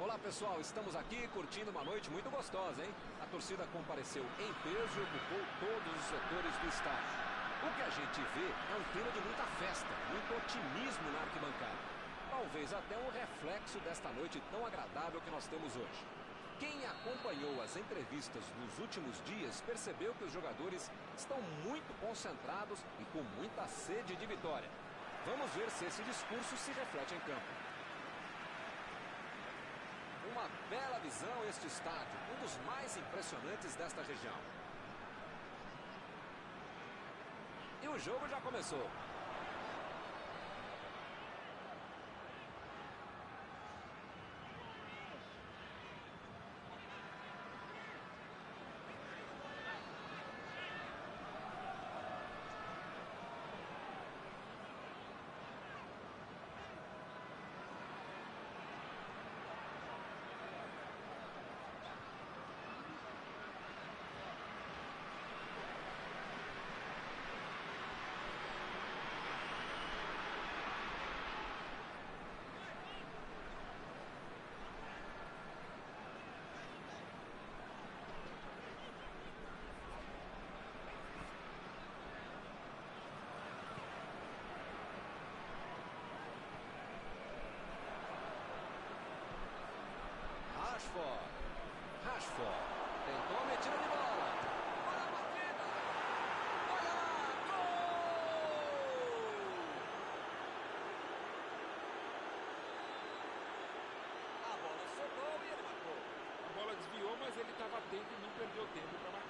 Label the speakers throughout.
Speaker 1: Olá pessoal, estamos aqui curtindo uma noite muito gostosa, hein? A torcida compareceu em peso e ocupou todos os setores do estádio. O que a gente vê é um clima de muita festa, muito otimismo na arquibancada. Talvez até um reflexo desta noite tão agradável que nós temos hoje. Quem acompanhou as entrevistas nos últimos dias percebeu que os jogadores estão muito concentrados e com muita sede de vitória. Vamos ver se esse discurso se reflete em campo. Uma bela visão este estádio, um dos mais impressionantes desta região. E o jogo já começou. Rashford. Tentou a metida de bola. Olha a batida. Olha lá. Gol! A bola sobrou e ele marcou.
Speaker 2: A bola desviou, mas ele estava atento e não perdeu tempo para marcar.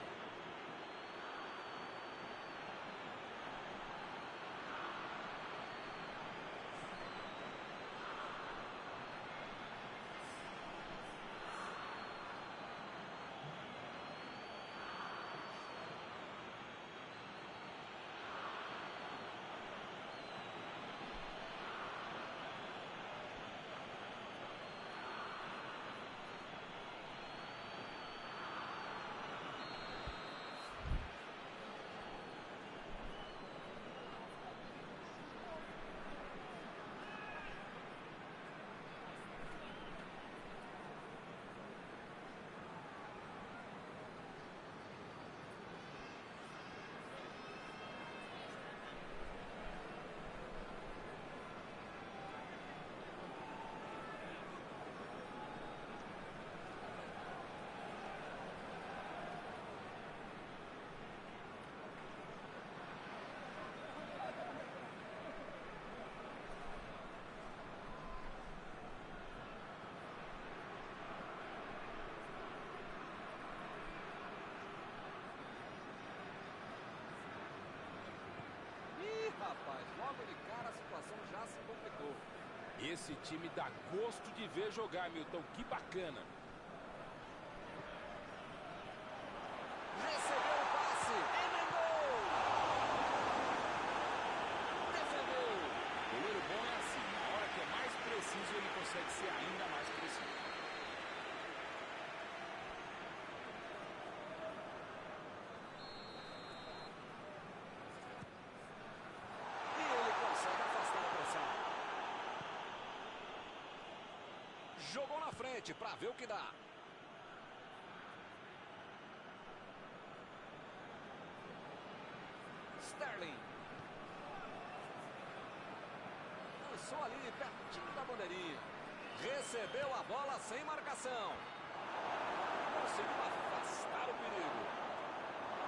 Speaker 1: Rapaz, logo de cara a situação já se complicou.
Speaker 2: Esse time dá gosto de ver jogar, Milton. Que bacana.
Speaker 1: Recebeu o passe. Emendou. Defendeu.
Speaker 2: Goleiro bom é assim. Na hora que é mais preciso, ele consegue ser ainda mais preciso.
Speaker 1: Jogou na frente para ver o que dá. Sterling. Lançou ali pertinho da bandeirinha. Recebeu a bola sem marcação. Conseguiu afastar o perigo.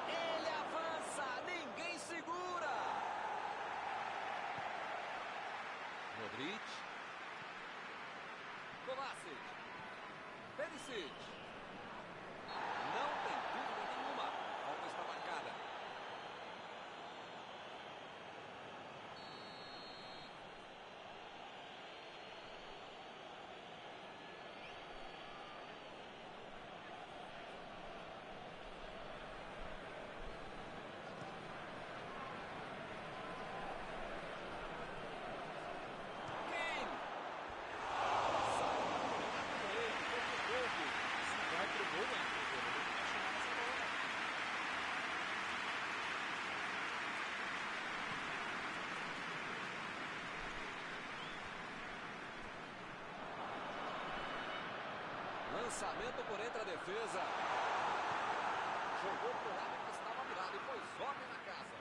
Speaker 1: Ele avança, ninguém segura. Modric. Kovacic. Perisic. Não tem dúvida nenhuma. A falta está marcada. lançamento por entre a defesa. Jogou pro lado que estava virado e pôs ordem na casa.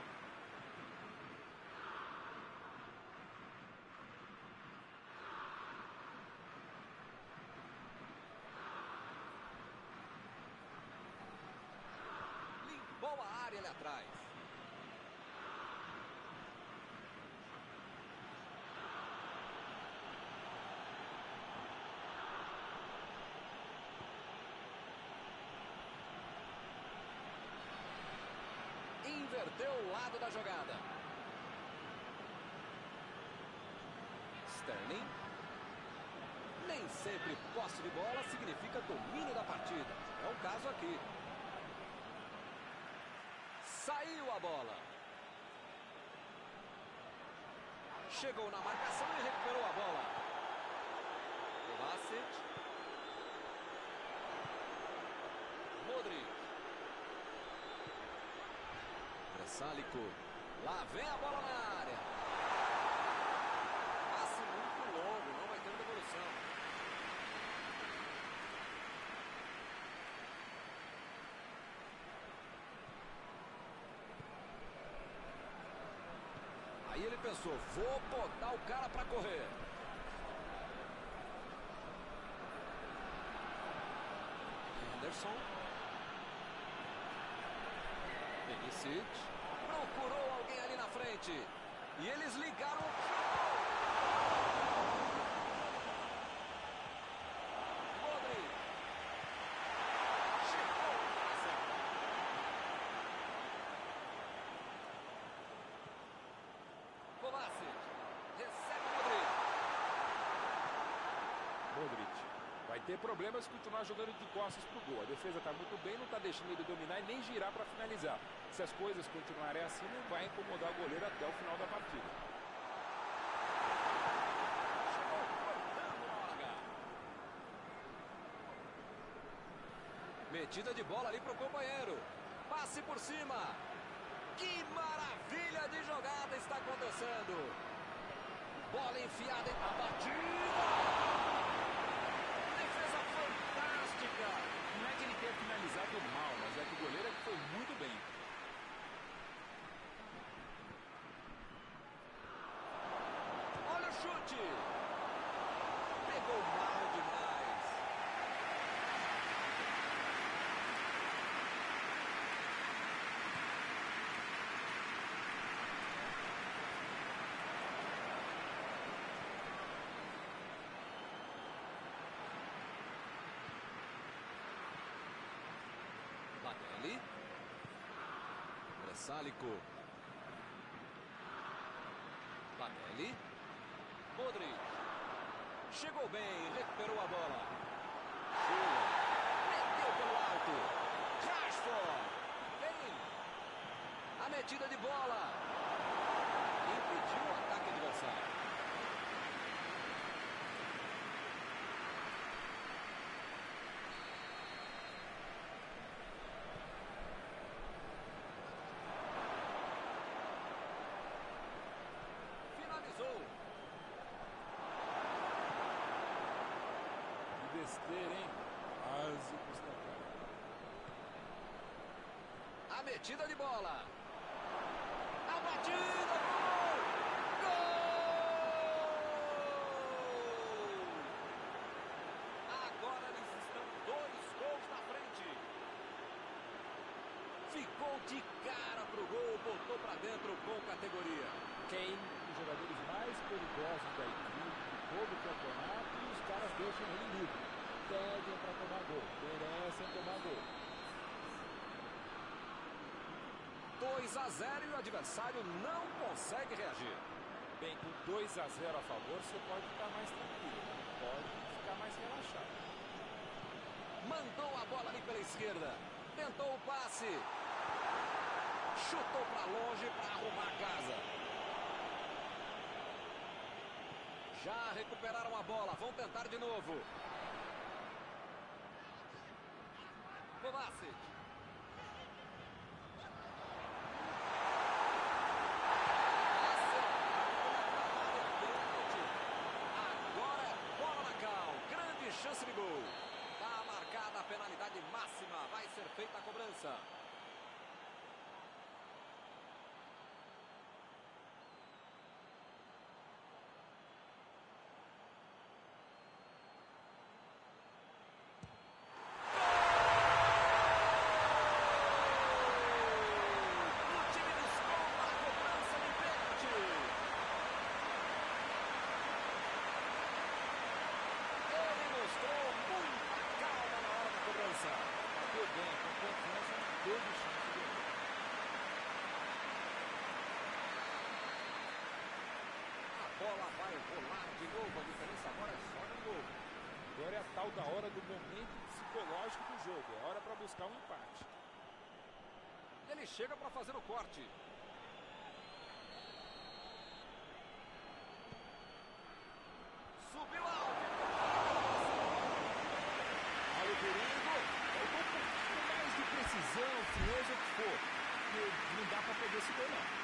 Speaker 1: Limpou a área ali atrás. Inverteu o lado da jogada. Sterling. Nem sempre posse de bola significa domínio da partida. É o caso aqui. Saiu a bola. Chegou na marcação e recuperou a bola. Kovacic. Modric. Sálico. Lá vem a bola na área. Passe muito longo, não vai ter devolução. Aí ele pensou, vou botar o cara para correr. Anderson. Benicic. Procurou alguém ali na frente. E eles ligaram o Modric. Chegou na certa. Kovacic. Recebe Modric.
Speaker 2: Modric vai ter problemas se continuar jogando de costas pro gol. A defesa está muito bem, não está deixando ele dominar e nem girar para finalizar. Se as coisas continuarem assim, não vai incomodar o goleiro até o final da partida.
Speaker 1: Chegou cortando na hora H. Metida de bola ali pro companheiro. Passe por cima. Que maravilha de jogada está acontecendo. Bola enfiada em batida.
Speaker 2: Não é que ele tenha finalizado mal, mas é que o goleiro foi muito bem.
Speaker 1: Olha o chute. Pegou mal demais. Batelli. Sálico. Batelli. Modric. Chegou bem, recuperou a bola. Chula. Meteu pelo alto. Rashford. Bem. A metida de bola. Impediu o ataque adversário.
Speaker 2: Que besteira, hein? Quase custa caro.
Speaker 1: A metida de bola. A batida. Gol! Gol! Agora eles estão 2 gols na frente. Ficou de cara pro gol, botou pra dentro com categoria.
Speaker 2: Kane, um dos jogadores mais perigosos da equipe, de todo o campeonato, e os caras deixam ele livre. Pedem para tomar gol, merecem tomar gol.
Speaker 1: 2-0 e o adversário não consegue reagir.
Speaker 2: Bem, com 2-0 a favor, você pode ficar mais tranquilo, pode ficar mais relaxado.
Speaker 1: Mandou a bola ali pela esquerda, tentou o passe, chutou para longe para arrumar a casa. Já recuperaram a bola, vão tentar de novo. Kovacic. Agora é bola na cal. Grande chance de gol. Tá marcado. a penalidade máxima. Vai ser feita a cobrança.
Speaker 2: Bateu bem, com confiança, não teve chance de errar.
Speaker 1: A bola vai rolar de novo. A diferença agora é só de um gol.
Speaker 2: Agora é a tal da hora do momento psicológico do jogo. É hora para buscar um empate.
Speaker 1: Ele chega para fazer o corte. Subiu alto.
Speaker 2: Olha o perigo. Faltou um pouquinho mais de precisão, frieza, o que for. E não dá para perder esse gol, não.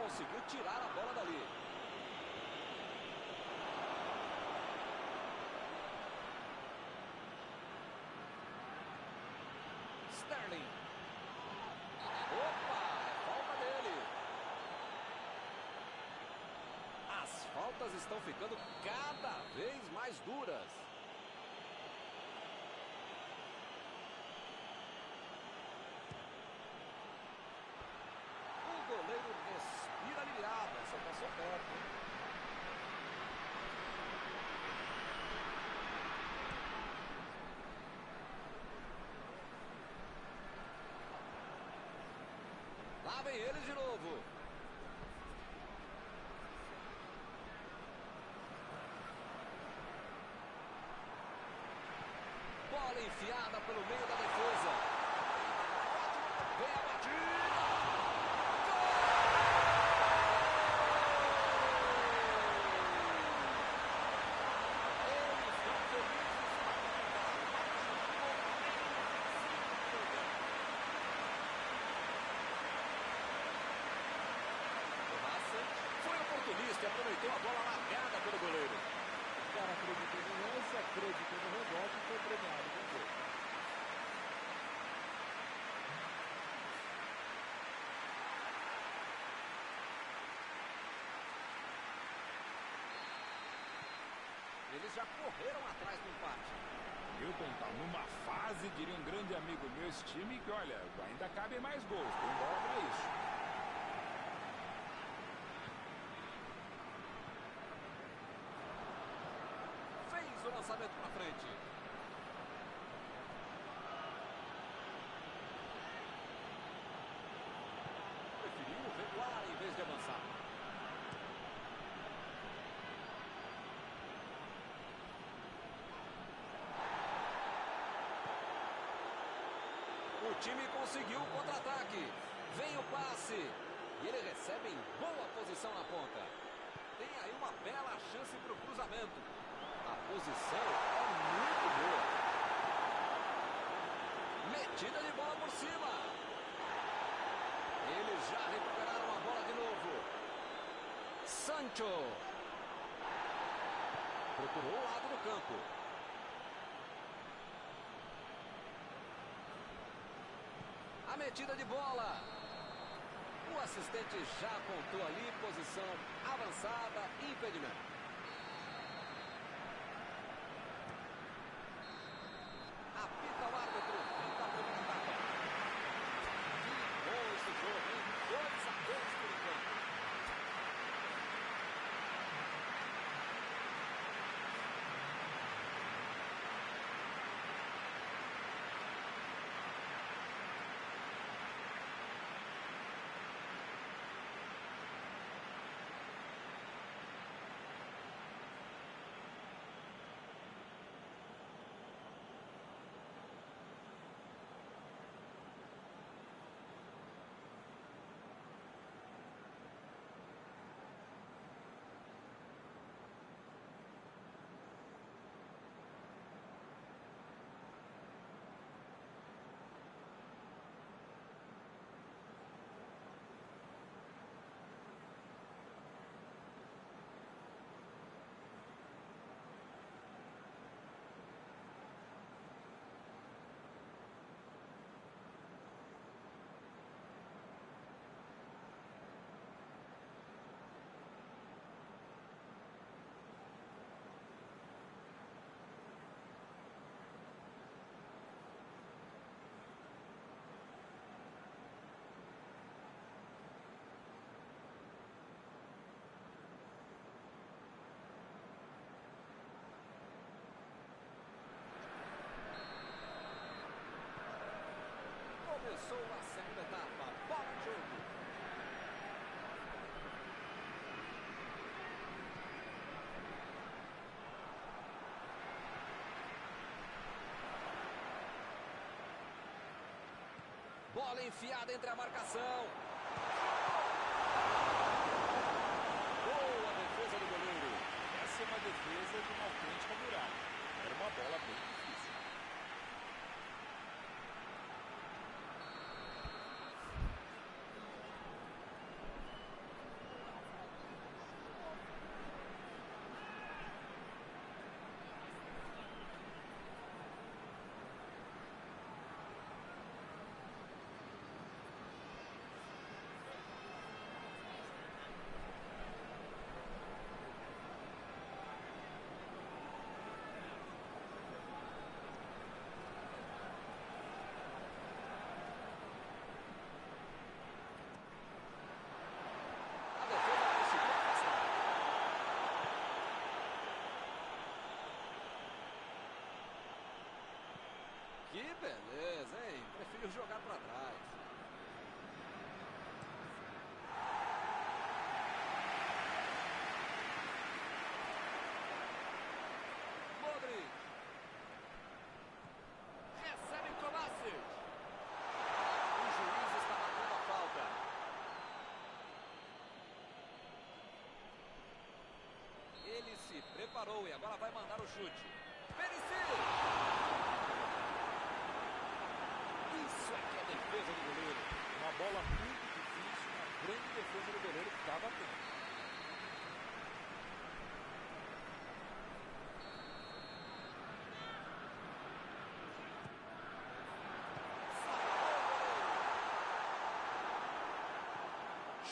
Speaker 1: Conseguiu tirar a bola dali. Sterling. Opa, é falta dele. As faltas estão ficando cada vez mais duras. O goleiro respira aliviado. Essa passou perto, hein? Lá vem eles de novo. Bola enfiada pelo meio da defesa. Vem a batida. E aproveitou a bola largada pelo goleiro.
Speaker 2: O cara acreditou no lance, acreditou no rebote e foi premiado com o gol.
Speaker 1: Eles já correram atrás do empate.
Speaker 2: Milton tá numa fase, diria um grande amigo meu, esse time que, olha, ainda cabem mais gols. Tem bola pra isso.
Speaker 1: O lançamento para frente. Preferiu recuar em vez de avançar. O time conseguiu o contra-ataque. Vem o passe. E ele recebe em boa posição na ponta. Tem aí uma bela chance para o cruzamento. A posição é muito boa. Metida de bola por cima. Eles já recuperaram a bola de novo. Sancho. Procurou o lado do campo. A metida de bola. O assistente já apontou ali, posição avançada, impedimento. Apita o árbitro, fim da primeira etapa. Que bom esse jogo, hein? 2-2 por enquanto. Bola enfiada entre a marcação. Boa defesa do goleiro.
Speaker 2: Essa é uma defesa de uma autêntica muralha. Era uma bola bem difícil.
Speaker 1: Que beleza, hein? Prefiro jogar para trás. Modric. Recebe Kovacic. O juiz está marcando a falta. Ele se preparou e agora vai mandar o chute. Perisic. Isso aqui é defesa do goleiro.
Speaker 2: Uma bola muito difícil, uma grande defesa do goleiro que estava atento.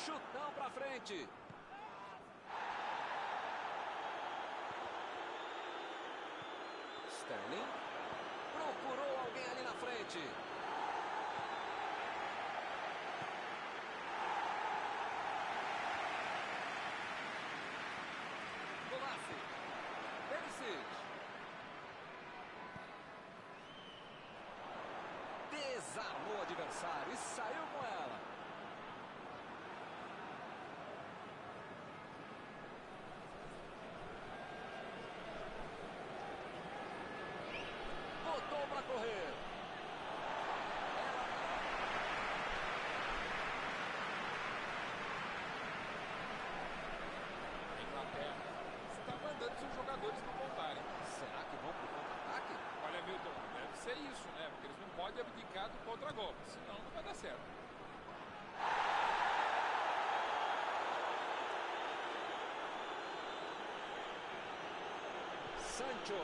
Speaker 1: Chutão pra frente. Sterling. Procurou alguém ali na frente. Kovacic. Perisic. Desarmou o adversário e saiu com ela. Botou para correr.
Speaker 2: A Inglaterra está mandando seus jogadores não voltarem.
Speaker 1: Será que vão pro contra-ataque?
Speaker 2: Olha, Milton, deve ser isso, né? Porque eles não podem abdicar do contra-golpe, senão não vai dar certo.
Speaker 1: Sancho.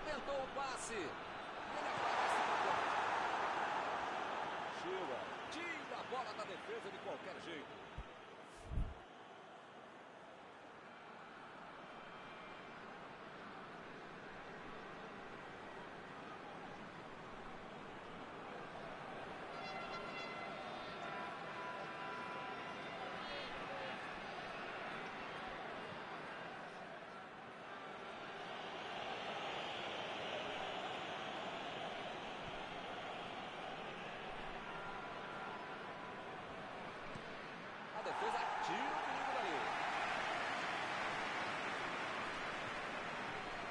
Speaker 1: Tentou o passe. Ele aparece no campo. Chila. Tira a bola da defesa de qualquer jeito. A defesa tira o perigo dali.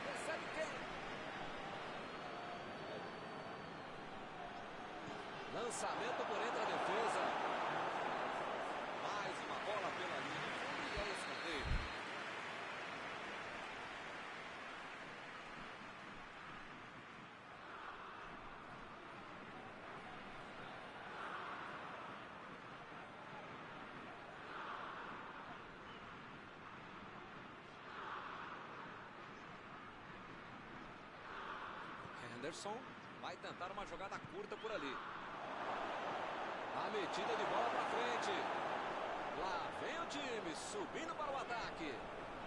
Speaker 1: Recebe quem? Lançamento por entre a defesa. Mais uma bola pela linha. E é escanteio. Henderson vai tentar uma jogada curta por ali. A metida de bola para frente. Lá vem o time subindo para o ataque.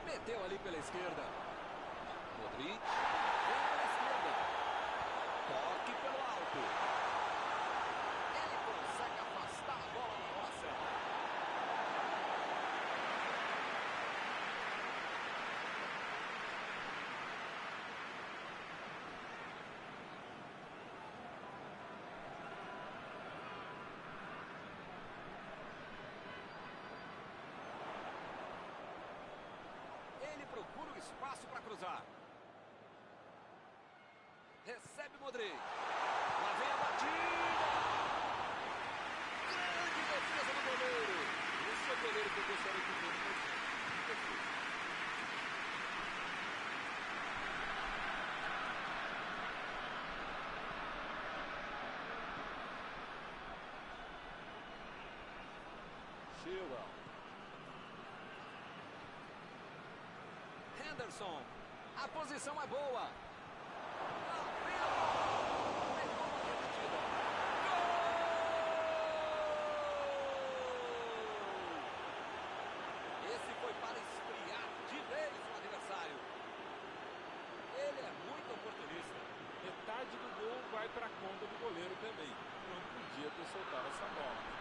Speaker 1: Meteu ali pela esquerda. Modric vem pela esquerda. Toque pelo alto. Ele consegue afastar a bola na hora certa. Ele procura o espaço para cruzar. Modric. Lá vem a batida. Grande defesa do goleiro.
Speaker 2: Esse é o goleiro que eu gostaria de ver no defesa.
Speaker 1: Chilwell. Henderson. A posição é boa. Lá vem a bola. Pegou uma rebatida. Gol! Esse foi para esfriar de vez o adversário. Ele é muito oportunista.
Speaker 2: Metade do gol vai para a conta do goleiro também. Não podia ter soltado essa bola.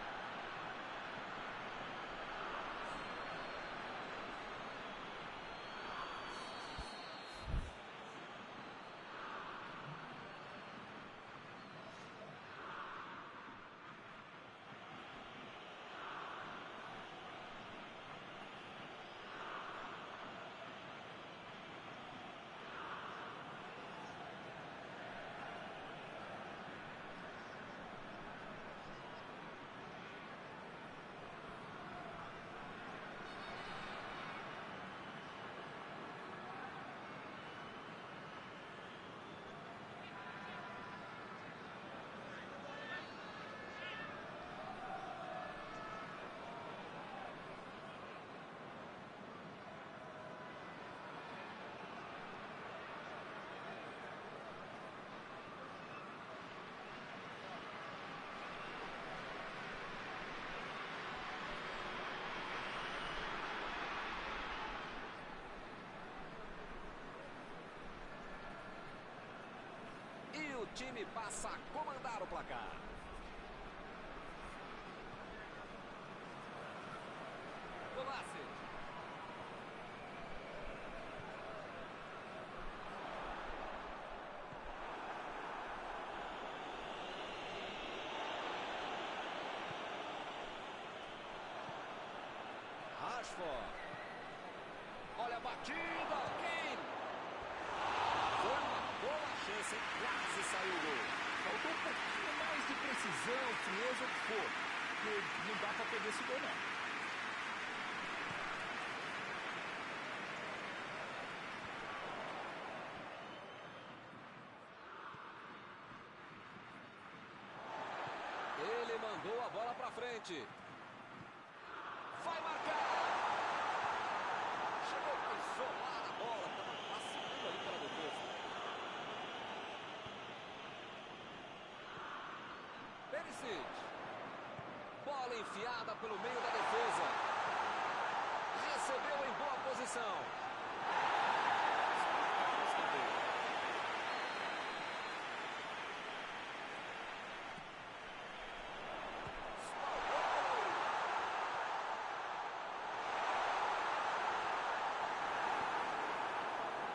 Speaker 1: O time passa a comandar o placar. Kovacic. Rashford. Olha a batida. Kane. Foi uma boa chance, quase saiu o gol.
Speaker 2: Faltou um pouquinho mais de precisão, frieza, o que for. Porque não dá para perder esse gol, não.
Speaker 1: Ele mandou a bola para frente. Vai marcar. Chegou para isolar a bola. Estava vacilando ali pela defesa. Perisic. Bola enfiada pelo meio da defesa. Recebeu em boa posição.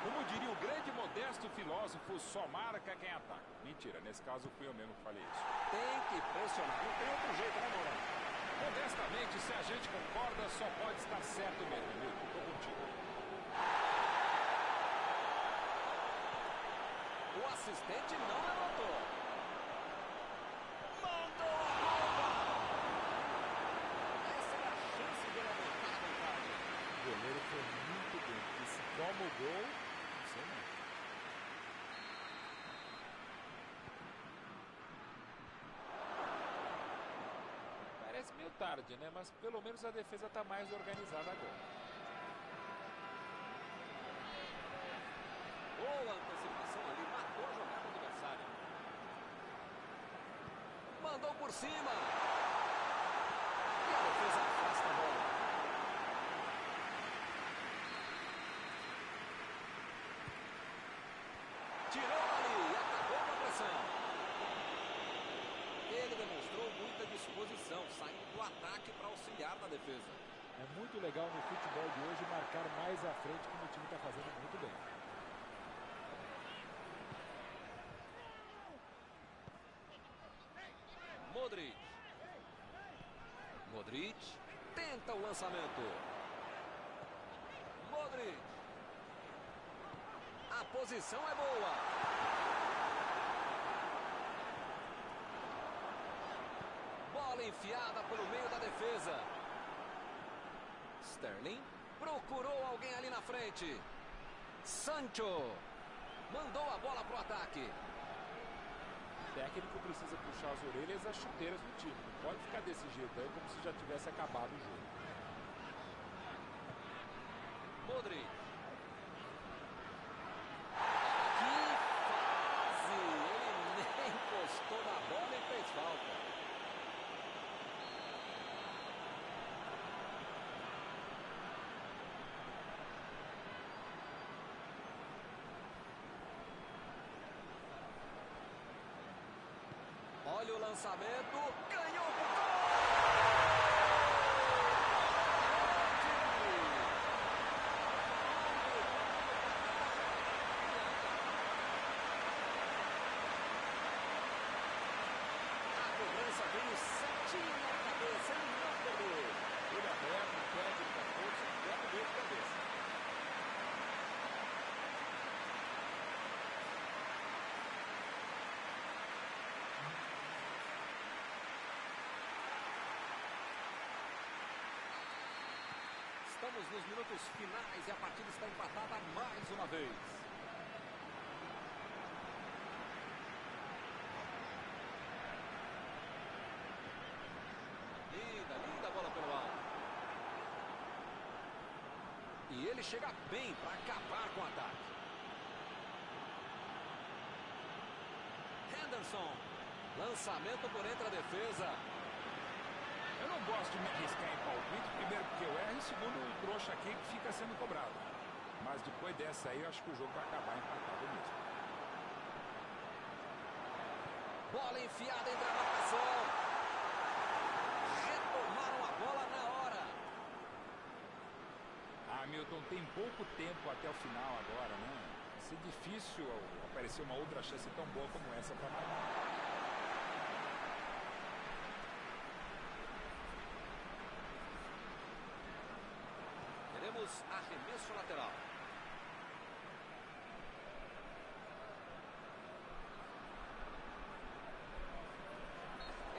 Speaker 2: Como diria o grande modesto filósofo, só marca quem ataca. Mentira, nesse caso fui eu mesmo que falei isso.
Speaker 1: Tem que pressionar, não tem outro jeito, né, Mourão?
Speaker 2: Modestamente, se a gente concorda, só pode estar certo mesmo, Milton. Tô contigo.
Speaker 1: O assistente não levantou. Mandou a bomba! Essa é a chance de levantar a vantagem.
Speaker 2: O goleiro foi muito bem, porque se toma o gol, não sei não. Parece meio tarde, né? Mas pelo menos a defesa está mais organizada agora.
Speaker 1: Boa antecipação ali, matou a jogada do adversário. Mandou por cima. E a defesa afasta a bola. Tirou ali e acabou com a pressão. Ele demonstrou muita disposição, saindo do ataque para auxiliar na defesa.
Speaker 2: É muito legal no futebol de hoje marcar mais à frente, como o time está fazendo muito bem.
Speaker 1: Modric. Modric tenta o lançamento. Modric. A posição é boa. Bola enfiada pelo meio da defesa. Sterling procurou alguém ali na frente. Sancho mandou a bola pro ataque.
Speaker 2: O técnico precisa puxar as orelhas e as chuteiras do time. Não pode ficar desse jeito aí como se já tivesse acabado o jogo.
Speaker 1: Modric. Que fase! Ele nem encostou na bola e fez falta. Olha o lançamento, ganhou o gol! A cobrança veio certinho na cabeça, ele não perdeu.
Speaker 2: Ele aberto, o técnico a todos, belo gol de cabeça.
Speaker 1: Estamos nos minutos finais e a partida está empatada mais uma vez. Linda bola pelo alto. E ele chega bem para acabar com o ataque. Henderson. Lançamento por entre a defesa.
Speaker 2: Eu não gosto de me arriscar em palpite, primeiro porque eu erro e segundo o trouxa aqui que fica sendo cobrado. Mas depois dessa aí eu acho que o jogo vai acabar empatado mesmo.
Speaker 1: Bola enfiada entre a marcação. Retomaram a bola na hora.
Speaker 2: Hamilton tem pouco tempo até o final agora, né? Vai ser difícil aparecer uma outra chance tão boa como essa para marcar.
Speaker 1: Teremos arremesso lateral.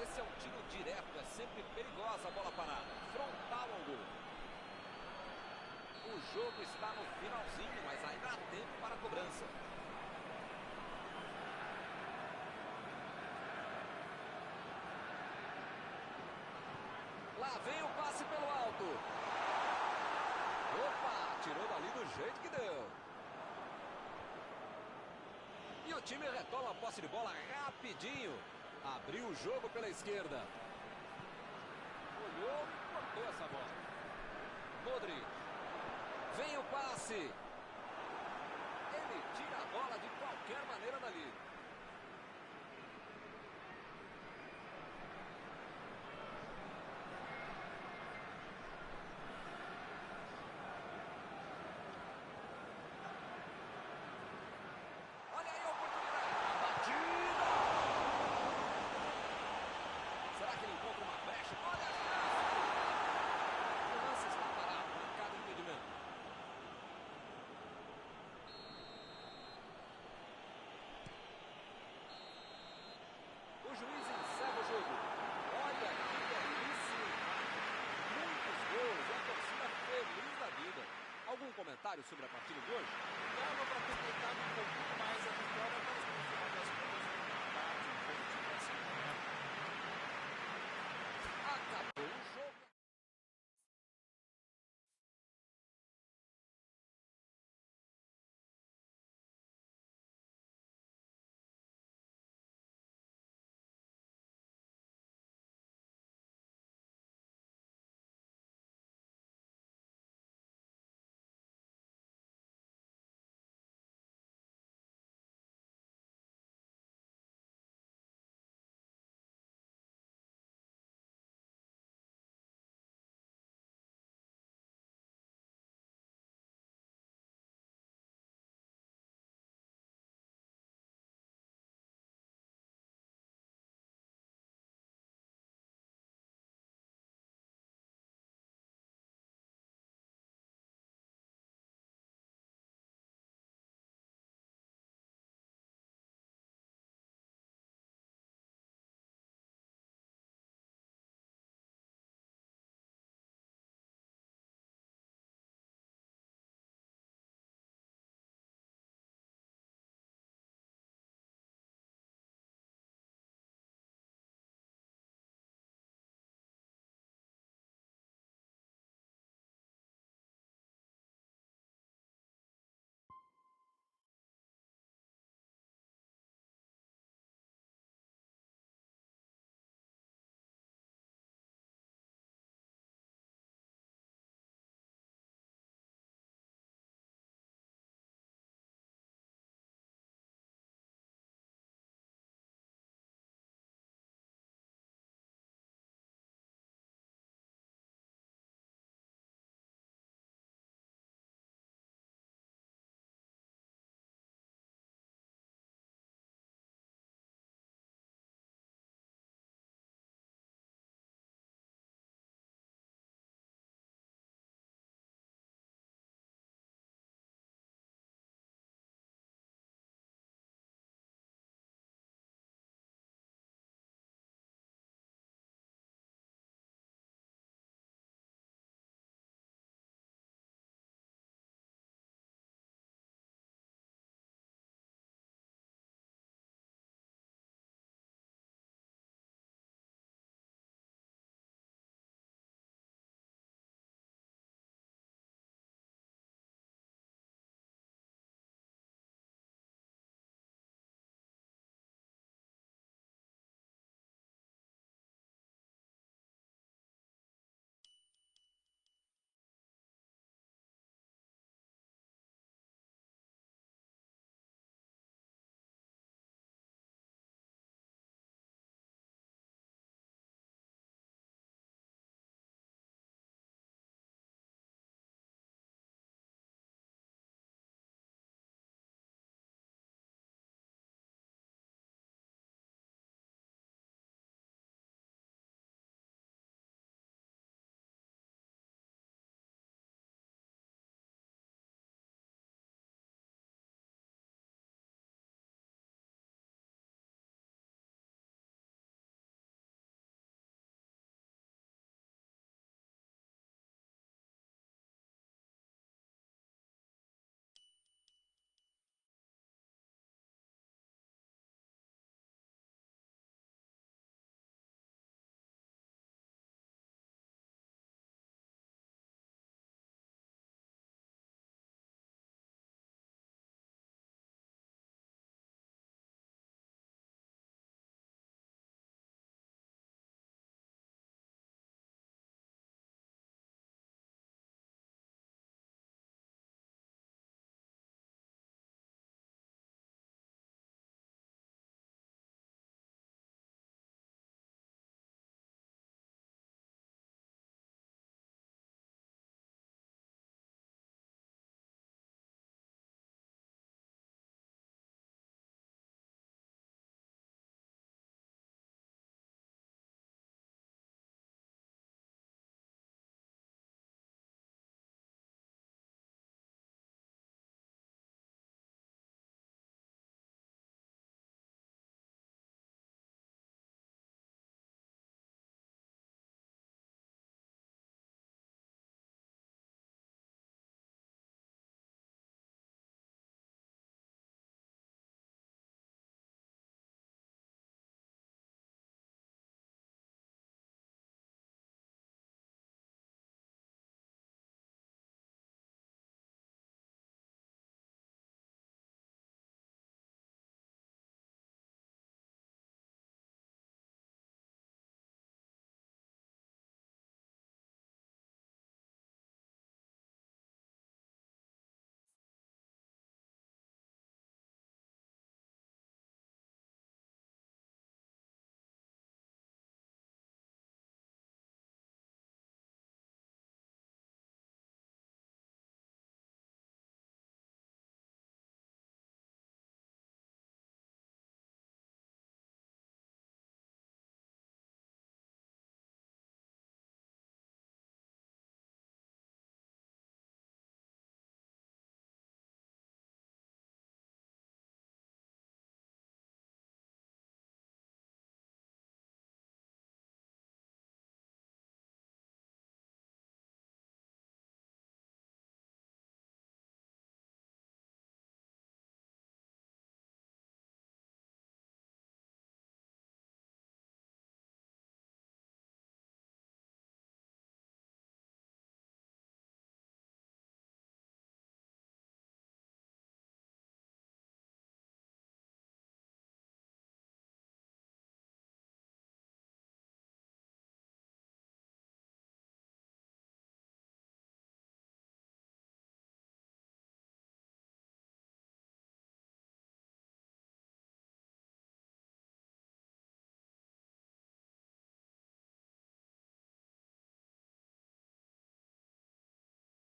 Speaker 1: Esse é um tiro direto, é sempre perigosa a bola parada. Frontal ao gol. O jogo está no finalzinho, mas ainda há tempo para a cobrança. Lá vem o passe pelo alto. Opa, tirou dali do jeito que deu. E o time retoma a posse de bola rapidinho. Abriu o jogo pela esquerda. Olhou e cortou essa bola. Modric. Vem o passe. Ele tira a bola de qualquer maneira dali. Olha aí a oportunidade. A batida. Será que ele encontra uma brecha? Olha a chance. O lance está parado, marcado impedimento. O juiz encerra o jogo. Olha que belíssimo empate. Muitos gols e a torcida feliz da vida. Algum comentário sobre a partida de hoje?
Speaker 2: Dava para ter tentado um pouquinho mais a vitória,